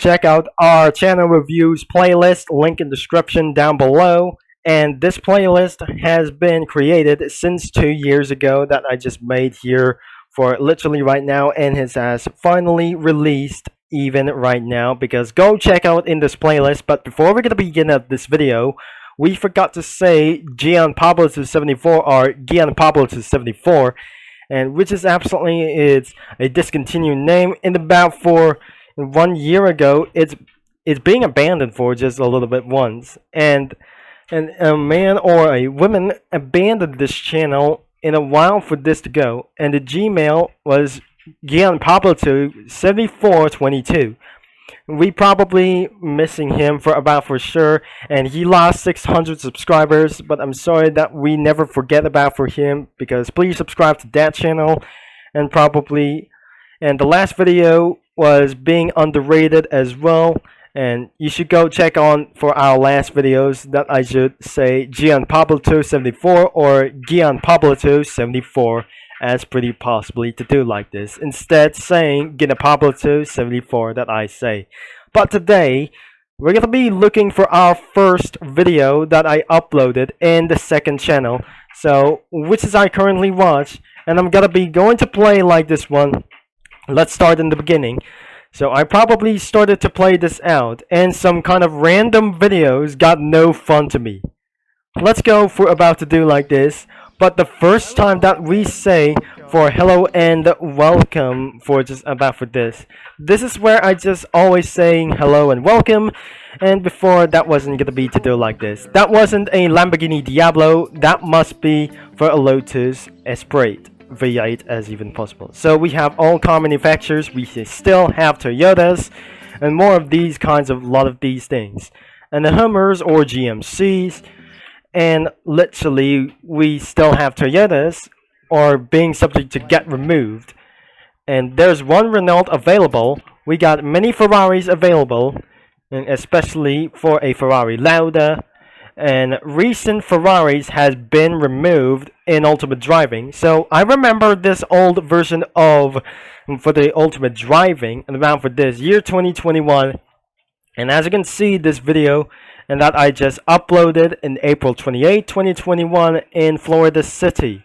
check out our channel reviews playlist, link in description down below. And this playlist has been created since 2 years ago that I just made here for literally right now, and it has finally released even right now, because go check out in this playlist. But before we're gonna begin at this video, we forgot to say Gian Pablo 274 or Gian Pablo 274, and which is absolutely it's a discontinued name. In about for 1 year ago, it's being abandoned for just a little bit once, and a man or a woman abandoned this channel in a while for this to go, and the Gmail was Gian Pablo 7422. We probably missing him for sure, and he lost 600 subscribers, but I'm sorry that we never forget about for him, because please subscribe to that channel. And the last video was being underrated as well, and you should go check on for our last videos that I should say Gian Pablo 274 or Gian Pablo 274, as pretty possibly to do like this, instead saying Gian Pablo 274 that I say. But today we're gonna be looking for our first video that I uploaded in the second channel, so which is I currently watch, and I'm gonna be going to play like this one. Let's start in the beginning. So I probably started to play this out, and some kind of random videos got no fun to me. Let's go for about to do like this. But the first time that we say for hello and welcome for just about for this is where I just always saying hello and welcome, and before that wasn't gonna be to do like this. That wasn't a Lamborghini Diablo, that must be for a Lotus Esprit V8 as even possible. So we have all car manufacturers, we still have Toyotas, and more of these kinds of lot of these things, and the Hummers or GMCs, and literally we still have Toyotas or being subject to get removed, and there's one Renault available. We got many Ferraris available, and especially for a Ferrari Lauda, and recent Ferraris has been removed in Ultimate Driving. So I remember this old version of for the Ultimate Driving and around for this year 2021, and as you can see this video and that I just uploaded in April 28, 2021 in Florida City,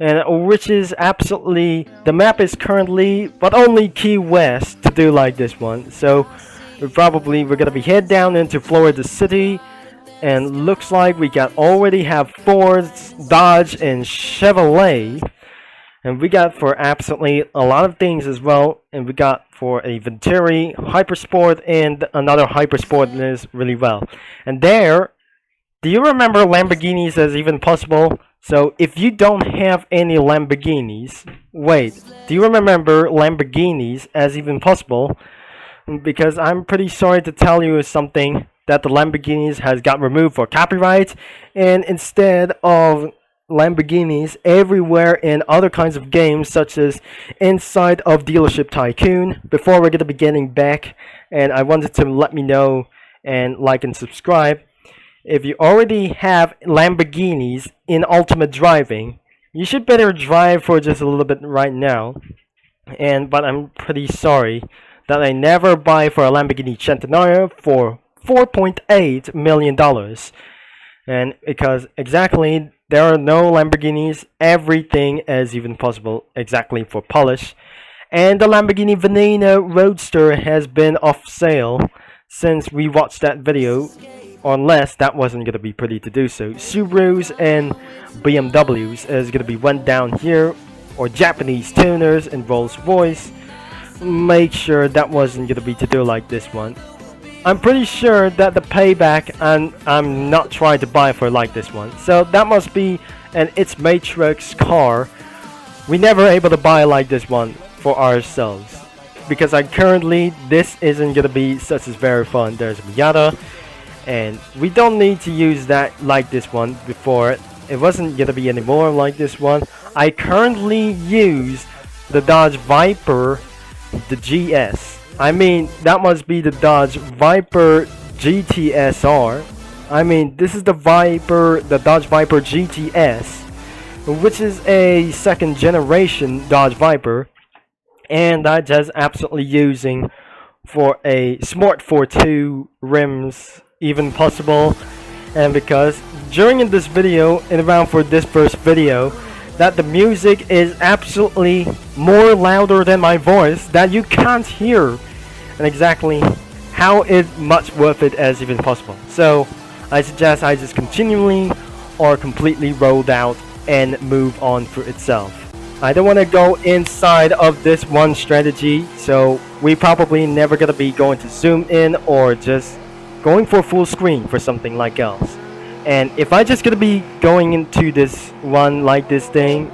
and which is absolutely, the map is currently but only Key West to do like this one. So we're gonna be head down into Florida City, and looks like we already have Fords, Dodge, and Chevrolet, and we got for absolutely a lot of things as well, and we got for a Venturi, Hypersport, and another Hypersport is really well. And there, do you remember Lamborghinis as even possible? So if you don't have any Lamborghinis, wait, do you remember Lamborghinis as even possible? Because I'm pretty sorry to tell you something, that the Lamborghinis has got removed for copyright, and instead of Lamborghinis everywhere in other kinds of games such as inside of Dealership Tycoon. Before we're gonna be getting back, and I wanted to let me know and like and subscribe if you already have Lamborghinis in Ultimate Driving. You should better drive for just a little bit right now, but I'm pretty sorry that I never buy for a Lamborghini Centenario for $4.8 million, and because exactly there are no Lamborghinis, everything is even possible exactly for polish, and the Lamborghini Veneno Roadster has been off sale since we watched that video, unless that wasn't gonna be pretty to do so. Subarus and BMWs is gonna be went down here, or Japanese tuners and Rolls Royce. Make sure that wasn't gonna be to do like this one. I'm pretty sure that the payback, and I'm not trying to buy for like this one, so that must be an It's Matrix car. We never able to buy like this one for ourselves, because this isn't gonna be such as very fun. There's Miata, and we don't need to use that like this one. Before it wasn't gonna be anymore like this one. I currently use the Dodge Viper, the GS. I mean, that must be the Dodge Viper GTSR. I mean, this is the Dodge Viper GTS, which is a second generation Dodge Viper, and I just absolutely using for a Smart 42 rims even possible. And because during this video and around for this first video that the music is absolutely more louder than my voice that you can't hear, and exactly how it much worth it as even possible. So I suggest I just continually or completely rolled out and move on for itself. I don't want to go inside of this one strategy, so we probably never gonna be going to zoom in or just going for full screen for something like else. And if I just gonna be going into this one like this thing,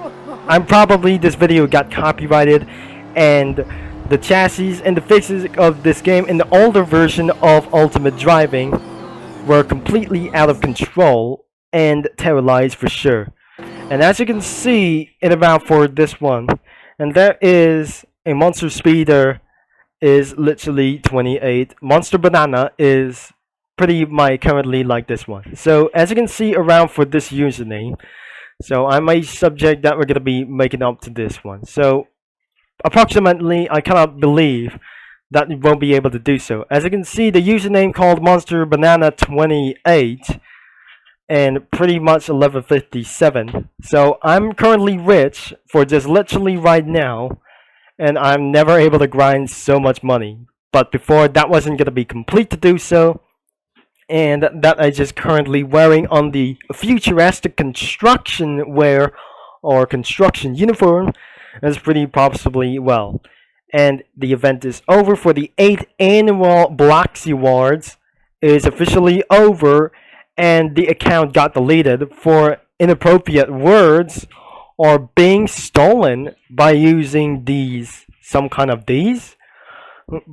I'm probably this video got copyrighted, and the chassis and the fixes of this game in the older version of Ultimate Driving were completely out of control and terrorized for sure. And as you can see in about for this one, and there is a Monster Speeder is literally 28. Monster Banana is pretty much currently like this one. So as you can see around for this username, so I'm a subject that we're gonna be making up to this one. So approximately, I cannot believe that you won't be able to do so. As you can see, the username called Monster Banana 28 and pretty much 1157. So I'm currently rich for just literally right now, and I'm never able to grind so much money. But before, that wasn't gonna be complete to do so, and that I just currently wearing on the futuristic construction wear or construction uniform is pretty possibly well. And the event is over for the 8th annual Bloxy Awards is officially over, and the account got deleted for inappropriate words or being stolen by using these, some kind of these,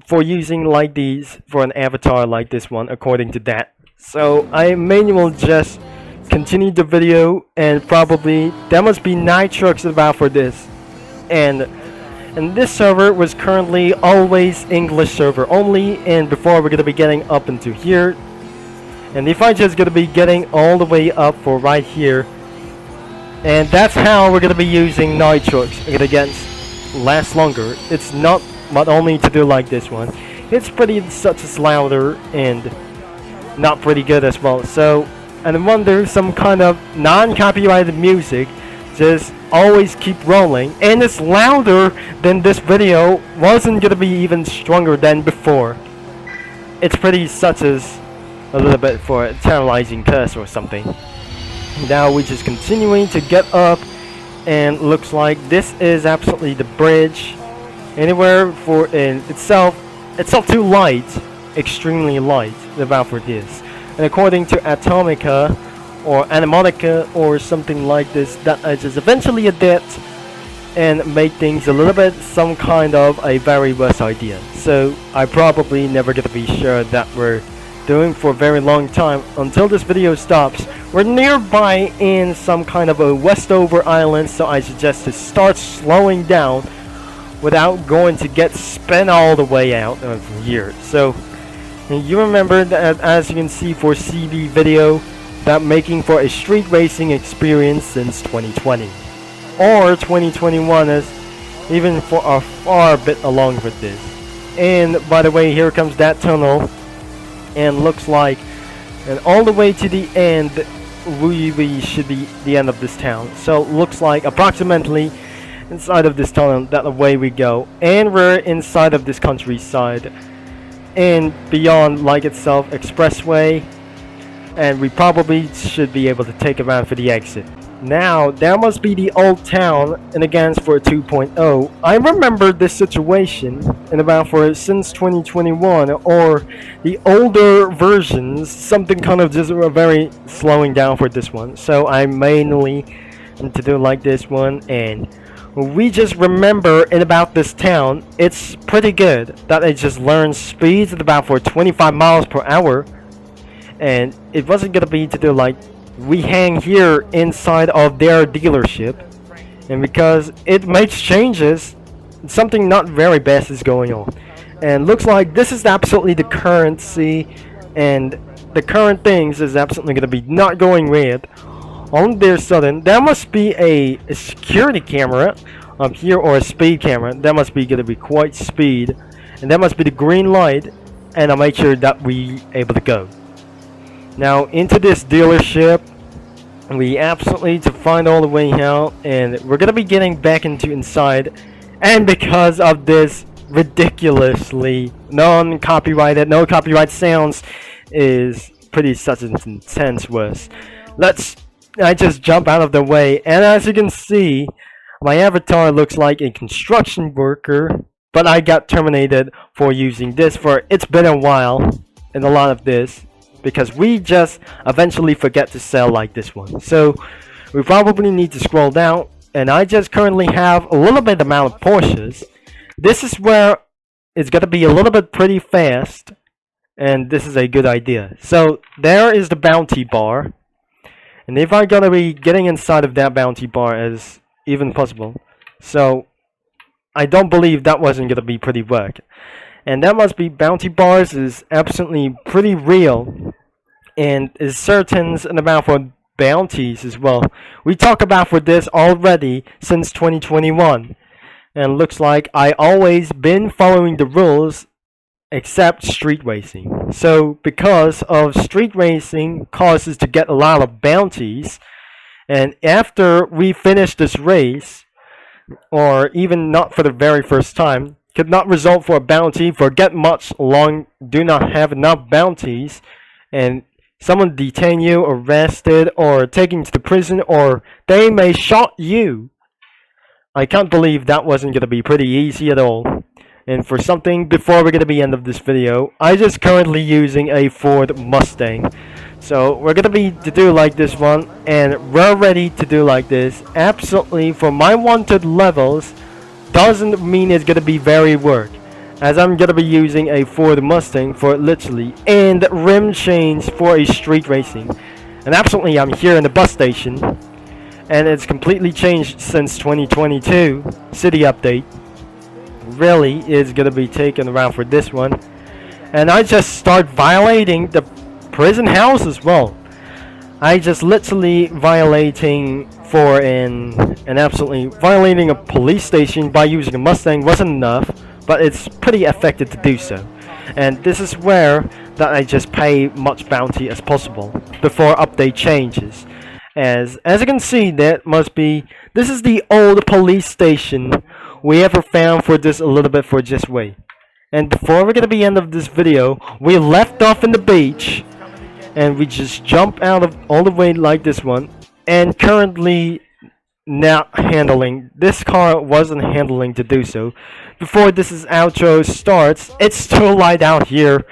for using like these for an avatar like this one, according to that. So I may will just continue the video, and probably there must be 9 trucks about for this. And this server was currently always English server only, and before we're gonna be getting up into here. And if I just gonna be getting all the way up for right here, and that's how we're gonna be using night trucks against last longer. It's not only to do like this one, it's pretty such as louder and not pretty good as well. So and I wonder some kind of non-copyrighted music just always keep rolling, and it's louder than this video, wasn't gonna be even stronger than before. It's pretty such as a little bit for a tantalizing curse or something. Now we're just continuing to get up, and looks like this is absolutely the bridge. Anywhere for itself too light, extremely light about for this. And according to Atomica or Animatica or something like this, that I just eventually adapt and make things a little bit some kind of a very worse idea. So I probably never gonna be sure that we're doing for a very long time until this video stops. We're nearby in some kind of a Westover island, so I suggest to start slowing down without going to get spun all the way out of here. So you remember that, as you can see for CB video, that making for a street racing experience since 2020 or 2021 is even for a far bit along with this. And by the way, here comes that tunnel, and looks like, and all the way to the end we should be the end of this town. So looks like approximately inside of this tunnel that away we go, and we're inside of this countryside and beyond like itself expressway, and we probably should be able to take around for the exit. Now there must be the old town, and again for 2.0. I remember this situation in about for since 2021 or the older versions, something kind of just very slowing down for this one. So I mainly to do like this one, and we just remember in about this town, it's pretty good that it just learns speeds at about for 25 miles per hour, and it wasn't gonna be to do like we hang here inside of their dealership, and because it makes changes, something not very best is going on, and looks like this is absolutely the currency, and the current things is absolutely gonna be not going red. On their sudden, there must be a security camera up here, or a speed camera. That must be gonna be quite speed, and that must be the green light, and I'll make sure that we able to go. Now into this dealership, we absolutely need to find all the way out, and we're gonna be getting back into inside. And because of this ridiculously non-copyrighted, no copyright sounds is pretty such an intense was. I just jump out of the way, and as you can see, my avatar looks like a construction worker, but I got terminated for using this for it's been a while and a lot of this, because we just eventually forget to sell like this one. So we probably need to scroll down, and I just currently have a little bit amount of Porsches. This is where it's gonna be a little bit pretty fast, and this is a good idea. So there is the bounty bar, and if I'm gonna be getting inside of that bounty bar as even possible, so I don't believe that wasn't gonna be pretty work. And that must be bounty bars is absolutely pretty real, and is certain about for bounties as well. We talk about for this already since 2021, and looks like I always been following the rules except street racing. So because of street racing causes to get a lot of bounties, and after we finish this race, or even not for the very first time, could not result for a bounty for get much long, do not have enough bounties, and someone detain you, arrested, or taken to the prison, or they may shot you. I can't believe that wasn't gonna be pretty easy at all. And for something before we're gonna be end of this video, I just currently using a Ford Mustang. So we're gonna be to do like this one, and we're ready to do like this. Absolutely, for my wanted levels, doesn't mean it's gonna be very work, as I'm gonna be using a Ford Mustang for literally, and rim change for a street racing. And absolutely, I'm here in the bus station, and it's completely changed since 2022 city update. Really is gonna be taken around for this one, and I just start violating the prison house as well. I just literally violating for and absolutely violating a police station by using a Mustang wasn't enough, but it's pretty effective to do so. And this is where that I just pay much bounty as possible before update changes. As you can see, that must be, this is the old police station we ever found for this a little bit for this way. And before we're gonna be end of this video, we left off in the beach, and we just jump out of all the way like this one, and currently not handling, this car wasn't handling to do so. Before this outro starts, it's still light out here,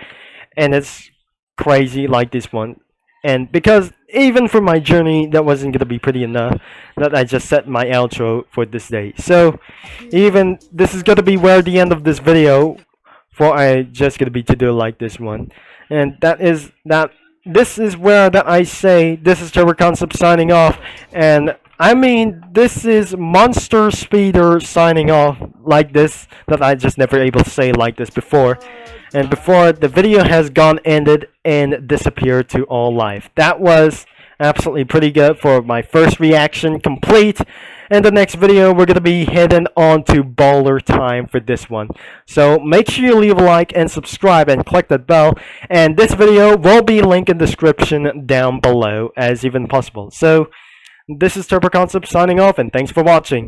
and it's crazy like this one. And because even for my journey, that wasn't gonna be pretty enough, that I just set my outro for this day. So even this is gonna be where the end of this video, for I just gonna be to do like this one. And this is where that I say this is Trevor Concept signing off, and I mean this is MonsterSpeeder signing off like this, that I just never able to say like this before. And before the video has gone ended and disappeared to all life. That was absolutely pretty good for my first reaction complete. In the next video, we're going to be heading on to baller time for this one. So make sure you leave a like and subscribe and click that bell. And this video will be linked in the description down below as even possible. So this is Turbo Concept signing off, and thanks for watching.